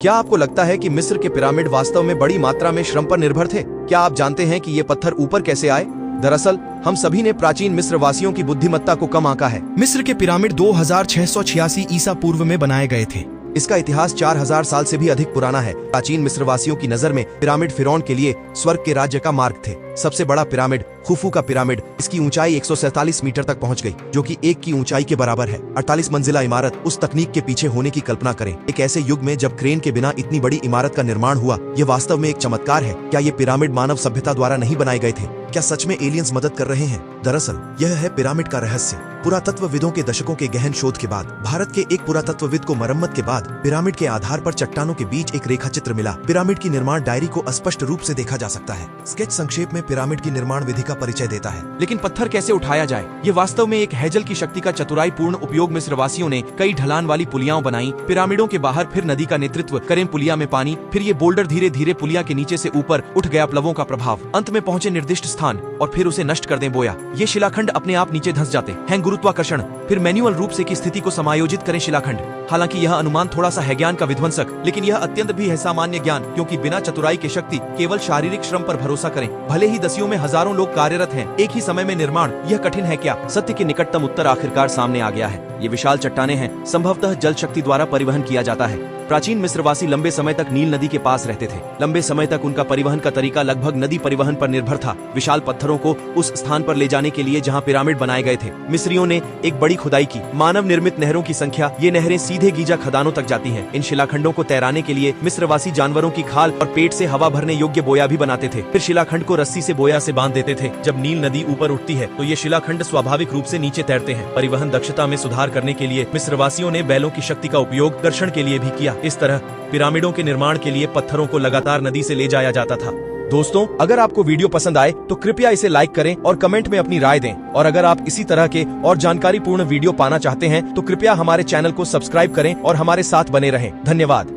क्या आपको लगता है कि मिस्र के पिरामिड वास्तव में बड़ी मात्रा में श्रम पर निर्भर थे? क्या आप जानते हैं कि ये पत्थर ऊपर कैसे आए? दरअसल हम सभी ने प्राचीन मिस्र वासियों की बुद्धिमत्ता को कम आंका है। मिस्र के पिरामिड 2686 ईसा पूर्व में बनाए गए थे। इसका इतिहास 4000 साल से भी अधिक पुराना है। प्राचीन मिस्रवासियों की नजर में पिरामिड फिरौन के लिए स्वर्ग के राज्य का मार्ग थे। सबसे बड़ा पिरामिड खुफू का पिरामिड, इसकी ऊंचाई 147 मीटर तक पहुंच गई, जो कि एक की ऊंचाई के बराबर है। 48 मंजिला इमारत उस तकनीक के पीछे होने की कल्पना करें। एक ऐसे युग में जब क्रेन के बिना इतनी बड़ी इमारत का निर्माण हुआ, ये वास्तव में एक चमत्कार है। क्या ये पिरामिड मानव सभ्यता द्वारा नहीं बनाए गए थे? क्या सच में एलियंस मदद कर रहे हैं? दरअसल यह है पिरामिड का रहस्य। पुरातत्वविदों के दशकों के गहन शोध के बाद भारत के एक पुरातत्वविद को मरम्मत के बाद पिरामिड के आधार पर चट्टानों के बीच एक रेखा चित्र मिला। पिरामिड की निर्माण डायरी को स्पष्ट रूप से देखा जा सकता है। स्केच संक्षेप में पिरामिड की निर्माण विधि का परिचय देता है। लेकिन पत्थर कैसे उठाया जाए? ये वास्तव में एक हेजल की शक्ति का चतुराई पूर्ण उपयोग। मिस्रवासियों ने कई ढलान वाली पुलियाओं बनाई, पिरामिडों के बाहर, फिर नदी का नेतृत्व करें पुलिया में पानी, फिर ये बोल्डर धीरे धीरे पुलिया के नीचे से ऊपर उठ गया, प्लवों का प्रभाव, अंत में पहुंचे निर्दिष्ट स्थान और फिर उसे नष्ट कर दें बोया। ये शिलाखंड अपने आप नीचे धंस जाते हैं। गुरुत्वाकर्षण, फिर मैन्युअल रूप से की स्थिति को समायोजित करें शिलाखंड। हालांकि यह अनुमान थोड़ा सा है ज्ञान का विध्वंसक, लेकिन यह अत्यंत भी है सामान्य ज्ञान, क्योंकि बिना चतुराई की शक्ति केवल शारीरिक श्रम पर भरोसा करें। भले ही दसियों में हजारों लोग कार्यरत हैं, एक ही समय में निर्माण, यह कठिन है क्या? सत्य के निकटतम उत्तर आखिरकार सामने आ गया है। ये विशाल चट्टानें हैं, संभवतः जल शक्ति द्वारा परिवहन किया जाता है। प्राचीन मिस्रवासी लंबे समय तक नील नदी के पास रहते थे। लंबे समय तक उनका परिवहन का तरीका लगभग नदी परिवहन पर निर्भर था। विशाल पत्थरों को उस स्थान पर ले जाने के लिए जहां पिरामिड बनाए गए थे, मिस्रियों ने एक बड़ी खुदाई की। मानव निर्मित नहरों की संख्या, ये नहरें सीधे गीजा खदानों तक जाती हैं। इन शिलाखंडों को तैराने के लिए मिस्रवासी जानवरों की खाल और पेट से हवा भरने योग्य बोया भी बनाते थे। फिर शिलाखंड को रस्सी से बोया से बांध देते थे। जब नील नदी ऊपर उठती है तो ये शिलाखंड स्वाभाविक रूप से नीचे तैरते हैं। परिवहन दक्षता में सुधार करने के लिए मिस्रवासियों ने बैलों की शक्ति का उपयोग घर्षण के लिए भी किया। इस तरह पिरामिडों के निर्माण के लिए पत्थरों को लगातार नदी से ले जाया जाता था। दोस्तों, अगर आपको वीडियो पसंद आए तो कृपया इसे लाइक करें और कमेंट में अपनी राय दें। और अगर आप इसी तरह के और जानकारी पूर्ण वीडियो पाना चाहते हैं तो कृपया हमारे चैनल को सब्सक्राइब करें और हमारे साथ बने रहें। धन्यवाद।